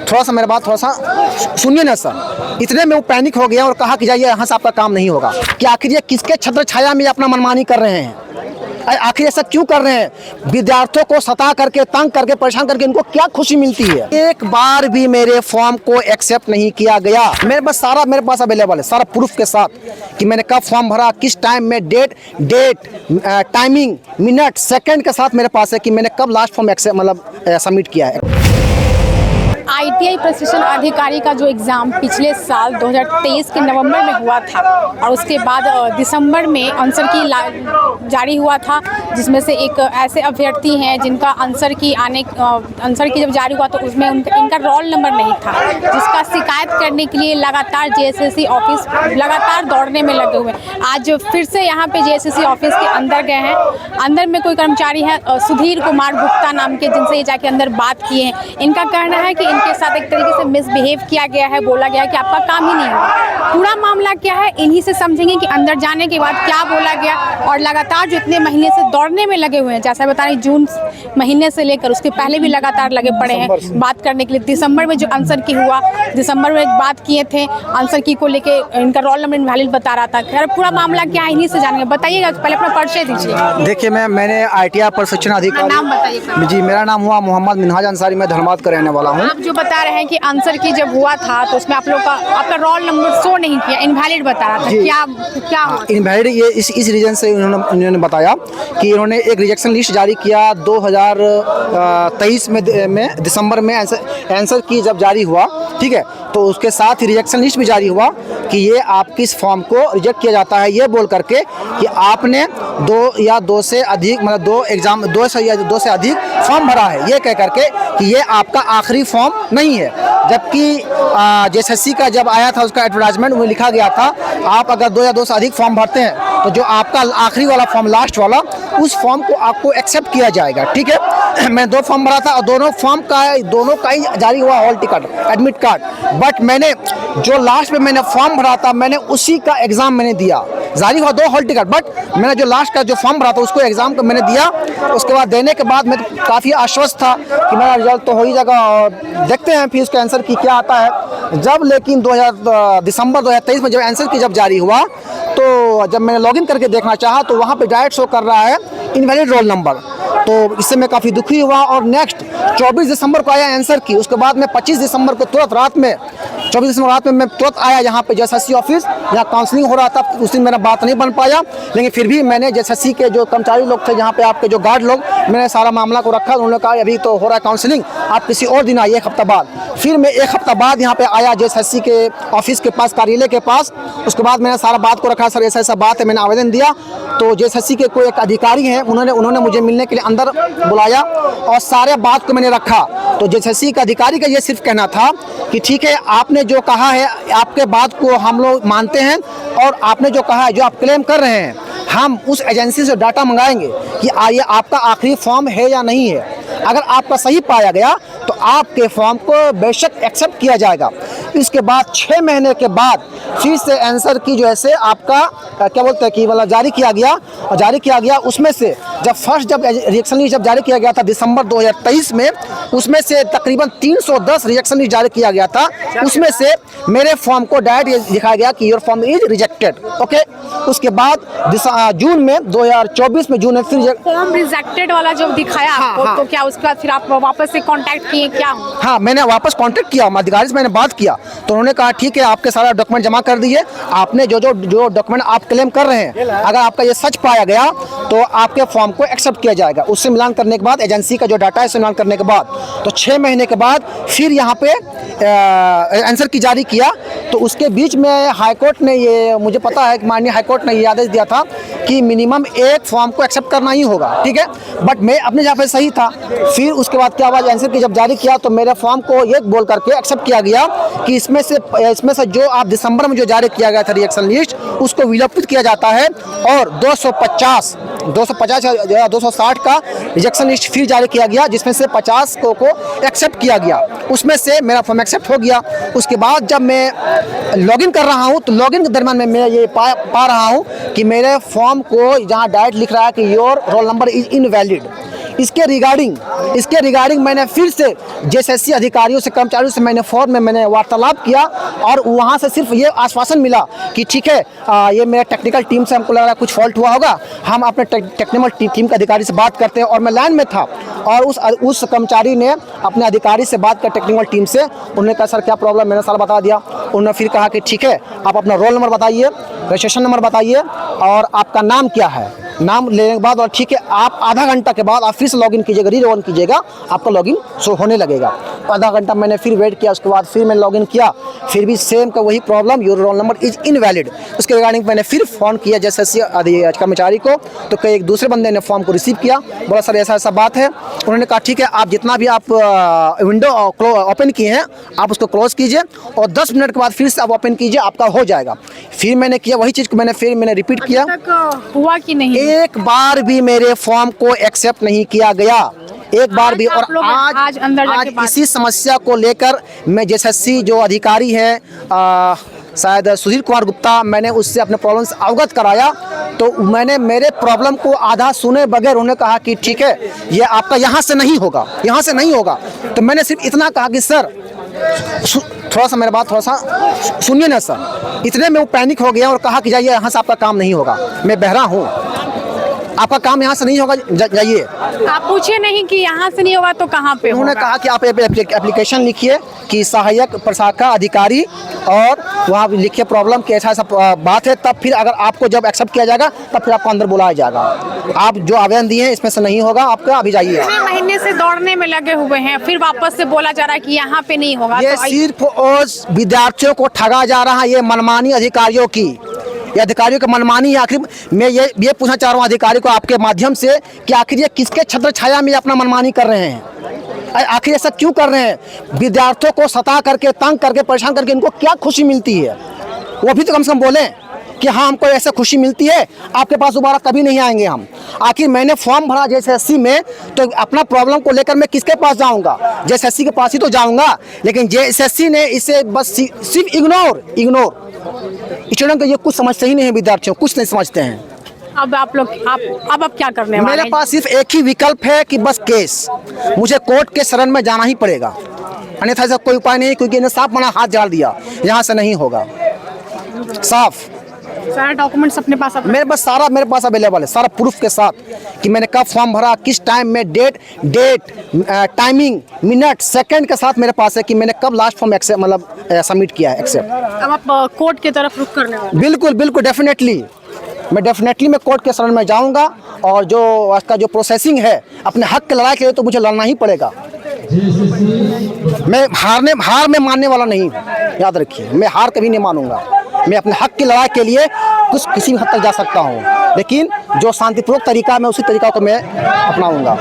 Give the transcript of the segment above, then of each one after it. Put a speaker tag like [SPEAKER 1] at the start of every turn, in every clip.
[SPEAKER 1] थोड़ा सा मेरा बात थोड़ा सा सुनिए ना सर। इतने में वो पैनिक हो गया और कहा कि जाइए यहाँ से आपका काम नहीं होगा। कि आखिर ये किसके छत्र छाया में अपना मनमानी कर रहे हैं? आखिर ऐसा क्यों कर रहे हैं? विद्यार्थियों को सता करके, तंग करके, परेशान करके इनको क्या खुशी मिलती है? एक बार भी मेरे फॉर्म को एक्सेप्ट नहीं किया गया। मेरे पास अवेलेबल है सारा प्रूफ के साथ कि मैंने कब फॉर्म भरा, किस टाइम में, डेट, टाइमिंग, मिनट, सेकंड के साथ मेरे पास है कि मैंने कब लास्ट फॉर्म सबमिट किया है।
[SPEAKER 2] ITI प्रशिक्षण अधिकारी का जो एग्ज़ाम पिछले साल 2023 के नवंबर में हुआ था और उसके बाद दिसंबर में आंसर की जारी हुआ था, जिसमें से एक ऐसे अभ्यर्थी हैं जिनका आंसर की जब जारी हुआ तो उसमें इनका रोल नंबर नहीं था, जिसका शिकायत करने के लिए लगातार JSSC ऑफिस लगातार दौड़ने में लगे हुए हैं। आज फिर से यहाँ पे JSSC ऑफिस के अंदर गए हैं। अंदर में कोई कर्मचारी है सुधीर कुमार गुप्ता नाम के, जिनसे ये जाके अंदर बात किए हैं। इनका कहना है कि इनके साथ एक तरीके से मिसबिहेव किया गया है, बोला गया है कि आपका काम ही नहीं होगा। पूरा मामला क्या है इन्हीं से समझेंगे कि अंदर जाने के बाद क्या बोला गया। और लगातार जो इतने महीने से दौड़ने में लगे हुए हैं, जैसा बता रहे जून महीने से लेकर उसके पहले भी लगातार लगे पड़े हैं बात करने के लिए। दिसंबर में जो आंसर की हुआ, दिसंबर में एक बात किए थे आंसर की को लेके, इनका रोल नंबर इनवैलिड बता रहा था। खैर पूरा मामला क्या है इन्हीं से जानेंगे। बताइएगा, पहले अपना परिचय दीजिए।
[SPEAKER 1] देखिए मैंने ITI प्रशिक्षण अधिकारी,
[SPEAKER 2] नाम बताइए
[SPEAKER 1] जी मेरा नाम हुआ मोहम्मद मिनहाज अंसारी, मैं धर्माबाद का रहने वाला हूँ।
[SPEAKER 2] आप जो बता रहे हैं कि आंसर की जब हुआ था तो उसमें आप लोग का आपका रोल नंबर शो नहीं किया, इनवैलिड बता रहा था। क्या हुआ?
[SPEAKER 1] इनवैलिड ये इस रीजन से इन्होंने बताया कि इन्होंने एक रिजेक्शन लिस्ट जारी किया 2023 में दिसंबर में आंसर की जब जारी हुआ, ठीक है, तो उसके साथ ही रिजेक्शन लिस्ट भी जारी हुआ कि ये आपकी इस फॉर्म को रिजेक्ट किया जाता है, ये बोल करके कि आपने दो से अधिक मतलब दो से अधिक फॉर्म भरा है, ये कह करके कि ये आपका आखिरी फॉर्म नहीं है। जबकि JSSC का जब आया था उसका एडवर्टाइजमेंट में लिखा गया था आप अगर 2 या 2 से अधिक फॉर्म भरते हैं तो जो आपका आखिरी वाला फॉर्म, लास्ट वाला, उस फॉर्म को आपको एक्सेप्ट किया जाएगा, ठीक है। मैं 2 फॉर्म भरा था और दोनों का ही जारी हुआ hall ticket, admit card. But मैंने जो लास्ट में मैंने फॉर्म भरा था, मैंने उसी का एग्ज़ाम मैंने दिया। जारी हुआ 2 हॉल टिकट, बट मैंने जो लास्ट का जो फॉर्म भरा था उसको एग्ज़ाम को मैंने दिया। उसके बाद देने के बाद मैं काफ़ी आश्वस्त था कि मेरा रिजल्ट तो हो ही जाएगा और देखते हैं फिर उसके आंसर की क्या आता है। जब लेकिन दिसंबर 2023 में जब आंसर की जब जारी हुआ तो जब मैंने लॉगिन करके देखना चाहा तो वहाँ पे डायरेक्ट शो कर रहा है इनवैलिड रोल नंबर। तो इससे मैं काफ़ी दुखी हुआ और नेक्स्ट 24 दिसंबर को आया आंसर की। उसके बाद मैं 25 दिसंबर को तुरंत रात में, 24 दिसंबर रात में मैं तुरंत आया यहाँ पे JSSC ऑफिस, जहाँ काउंसलिंग हो रहा था। उस दिन मेरा बात नहीं बन पाया, लेकिन फिर भी मैंने JSSC के जो कर्मचारी लोग थे, जहाँ पे आपके जो गार्ड लोग, मैंने सारा मामला को रखा। उन्होंने कहा अभी तो हो रहा है काउंसलिंग, आप किसी और दिन आइए 1 हफ्ता बाद। फिर मैं 1 हफ्ता बाद यहाँ पे आया JSSC के ऑफिस के पास, कार्यालय के पास। उसके बाद मैंने सारा बात को रखा, सर ऐसा बात है, मैंने आवेदन दिया। तो JSSC के कोई एक अधिकारी हैं, उन्होंने मुझे मिलने के लिए अंदर बुलाया और सारे बात को मैंने रखा। तो JSSC का अधिकारी का ये सिर्फ कहना था कि ठीक है, आपने जो कहा है आपके बात को हम लोग मानते हैं और आपने जो कहा है, जो आप क्लेम कर रहे हैं, हम उस एजेंसी से डाटा मंगाएंगे कि ये आपका आखिरी फॉर्म है या नहीं है। अगर आपका सही पाया गया तो आपके फॉर्म को बेशक एक्सेप्ट किया जाएगा। इसके बाद 6 महीने के बाद फिर से आंसर की जो है आपका क्या बोलते हैं कि मतलब जारी किया गया। उसमें से जब रिजेक्शन लिस्ट जब जारी किया गया था दिसंबर 2023 में, उसमें से तकरीबन 310 रिजेक्शन लिस्ट जारी किया गया था। उसमें से मेरे फॉर्म को डायरेक्ट दिखाया गया कि your form is rejected, okay. उसके बाद जून में 2024 में जून में फिर
[SPEAKER 2] फॉर्म रिजेक्टेड वाला जब दिखाया आपको, तो क्या उसके बाद फिर आप वापस से कांटेक्ट किए क्या?
[SPEAKER 1] हाँ, मैंने वापस कांटेक्ट किया, अधिकारी से मैंने बात किया तो उन्होंने कहा ठीक है, आपके सारा डॉक्यूमेंट जमा कर दिए। आपने जो डॉक्यूमेंट आप क्लेम कर रहे हैं, अगर आपका ये सच पाया गया तो आपके फॉर्म को एक्सेप्ट किया जाएगा। उससे मिलान करने के बाद, एजेंसी का जो डाटा है उससे मिलान करने के बाद, तो 6 महीने के बाद फिर यहाँ पे आंसर की जारी किया। तो उसके बीच में हाईकोर्ट ने ये, मुझे पता है कि माननीय हाईकोर्ट ने ये आदेश दिया था कि मिनिमम एक फॉर्म को एक्सेप्ट करना ही होगा, ठीक है। बट मैं अपने जगह पे सही था। फिर उसके बाद क्या हुआ, आंसर की जब जारी किया तो मेरे फॉर्म को ये बोल करके एक्सेप्ट किया गया कि इसमें से जो आप दिसंबर में जो जारी किया गया था रिजेक्शन लिस्ट, उसको विलोपित किया जाता है और 250 या 260 का रिजेक्शन लिस्ट फिर जारी किया गया, जिसमें से 50 को एक्सेप्ट किया गया। उसमें से मेरा फॉर्म एक्सेप्ट हो गया। उसके बाद जब मैं लॉगिन कर रहा हूं तो लॉगिन के दरमियान में मैं ये पा रहा हूं कि मेरे फॉर्म को जहां डायरेक्ट लिख रहा है कि your roll number is invalid. इसके रिगार्डिंग मैंने फिर से जेएसएससी अधिकारियों से, कर्मचारियों से मैंने फ़ोन में मैंने वार्तालाप किया और वहाँ से सिर्फ ये आश्वासन मिला कि ठीक है, ये मेरा टेक्निकल टीम से हमको लग रहा है कुछ फॉल्ट हुआ होगा, हम अपने टेक्निकल टीम के अधिकारी से बात करते हैं। और मैं लाइन में था और उस कर्मचारी ने अपने अधिकारी से बात कर टेक्निकल टीम से, उन्होंने कहा सर क्या प्रॉब्लम, मैंने सारा बता दिया। उन्होंने फिर कहा कि ठीक है, आप अपना रोल नंबर बताइए, रजिस्ट्रेशन नंबर बताइए और आपका नाम क्या है। नाम लेने के बाद और ठीक है, आप आधा घंटा के बाद आप फिर से लॉगिन कीजिएगा, री-लॉगिन कीजिएगा, आपका लॉगिन शो होने लगेगा। आधा घंटा मैंने फिर वेट किया, उसके बाद फिर मैंने लॉगिन किया, फिर भी सेम का वही problem, your roll number is invalid. उसके रिगार्डिंग मैंने फिर फ़ोन किया जेएसएससी कर्मचारी को, तो कई एक दूसरे बंदे ने फॉर्म को रिसीव किया, बोला सर ऐसा ऐसा बात है। उन्होंने कहा ठीक है, आप जितना भी आप विंडो ओपन किए हैं आप उसको क्लोज़ कीजिए और 10 मिनट के बाद फिर से आप ओपन कीजिए, आपका हो जाएगा। फिर मैंने किया वही चीज़ को मैंने रिपीट किया,
[SPEAKER 2] हुआ कि नहीं?
[SPEAKER 1] एक बार भी मेरे फॉर्म को एक्सेप्ट नहीं किया गया, एक बार भी। और आज इसी समस्या को लेकर मैं जेएसएससी जो अधिकारी है शायद सुधीर कुमार गुप्ता, मैंने उससे अपने प्रॉब्लम से अवगत कराया, तो मैंने मेरे प्रॉब्लम को आधा सुने बगैर उन्होंने कहा कि ठीक है, ये आपका यहाँ से नहीं होगा, यहाँ से नहीं होगा। तो मैंने सिर्फ इतना कहा कि सर थोड़ा सा मेरी बात थोड़ा सा सुनिए ना सर। इतने में वो पैनिक हो गया और कहा कि जाइए, यहाँ से आपका काम नहीं होगा, मैं बहरा हूँ, आपका काम यहाँ से नहीं होगा, जाइए।
[SPEAKER 2] आप पूछिए नहीं कि यहाँ से नहीं होगा तो कहाँ पे होगा?
[SPEAKER 1] उन्होंने कहा कि आप एप्लीकेशन लिखिए कि सहायक प्रशाखा अधिकारी और वहाँ लिखिए प्रॉब्लम कि ऐसा ऐसा बात है, तब फिर अगर आपको जब एक्सेप्ट किया जाएगा तब फिर आपको अंदर बुलाया जाएगा। आप जो आवेदन दिए हैं इसमें से नहीं होगा आपका, अभी जाइए।
[SPEAKER 2] 6 महीने से दौड़ने में लगे हुए हैं, फिर वापस से बोला जा रहा है कि यहाँ पे नहीं होगा।
[SPEAKER 1] ये सिर्फ उस विद्यार्थियों को ठगा जा रहा है, ये मनमानी अधिकारियों की, ये अधिकारियों की मनमानी है। आखिर मैं ये पूछना चाह रहा हूँ अधिकारी को आपके माध्यम से कि आखिर ये किसके छत्र छाया में अपना मनमानी कर रहे हैं, आखिर ऐसा क्यों कर रहे हैं? विद्यार्थियों को सता करके, तंग करके, परेशान करके इनको क्या खुशी मिलती है? वो भी तो कम से कम बोलें कि हाँ हमको ऐसा खुशी मिलती है, आपके पास दोबारा कभी नहीं आएंगे हम। आखिर मैंने फॉर्म भरा जेएसएससी में, तो अपना प्रॉब्लम को लेकर मैं किसके पास जाऊंगा? जेएसएससी के पास ही तो जाऊंगा। लेकिन जेएसएससी ने इसे बस सिर्फ इग्नोर स्टूडेंट को ये कुछ समझते ही नहीं है, विद्यार्थियों कुछ नहीं समझते हैं।
[SPEAKER 2] अब आप लोग अब क्या करने वाले हैं?
[SPEAKER 1] मेरे पास सिर्फ एक ही विकल्प है कि बस केस, मुझे कोर्ट के शरण में जाना ही पड़ेगा, अन्यथा ऐसा कोई उपाय नहीं, क्योंकि इन्हें साफ मना हाथ झाड़ दिया, यहाँ से नहीं होगा। साफ
[SPEAKER 2] सारा डॉक्यूमेंट्स अपने पास
[SPEAKER 1] मेरे पास अवेलेबल है, सारा प्रूफ के साथ कि मैंने कब फॉर्म भरा, किस टाइम में, डेट टाइमिंग, मिनट, सेकंड के साथ मेरे पास है कि मैंने कब लास्ट फॉर्म एक्सेप्ट मतलब सबमिट किया है एक्सेप्ट।
[SPEAKER 2] अब आप कोर्ट की तरफ रुख करने वाले?
[SPEAKER 1] बिल्कुल डेफिनेटली मैं कोर्ट के शरण में जाऊंगा और जो उसका जो प्रोसेसिंग है, अपने हक की लड़ाई के लिए तो मुझे लड़ना ही पड़ेगा। मैं हार में मानने वाला नहीं, याद रखिए, मैं हार कभी नहीं मानूंगा। मैं अपने हक की लड़ाई के लिए किसी भी हद तक जा सकता हूँ, लेकिन जो शांतिपूर्वक तरीका मैं उसी तरीका को मैं अपनाऊंगा।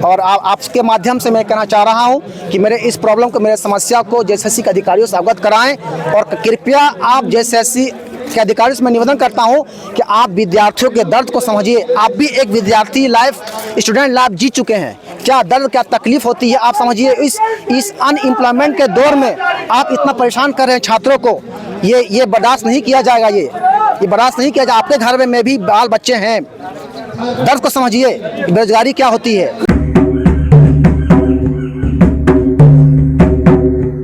[SPEAKER 1] और आपके माध्यम से मैं कहना चाह रहा हूँ कि मेरे इस प्रॉब्लम को, मेरे समस्या को जेएसएससी के अधिकारियों से अवगत कराएं और कृपया आप जेएसएससी के अधिकारियों से मैं निवेदन करता हूं कि आप विद्यार्थियों के दर्द को समझिए। आप भी एक विद्यार्थी लाइफ, स्टूडेंट लाइफ जी चुके हैं, क्या दर्द क्या तकलीफ होती है आप समझिए। इस अनएम्प्लॉयमेंट के दौर में आप इतना परेशान कर रहे हैं छात्रों को, ये बर्दाश्त नहीं किया जाएगा, ये बर्दाश्त नहीं किया जाएगा। आपके घर में भी बाल बच्चे हैं, दर्द को समझिए, बेरोजगारी क्या होती है।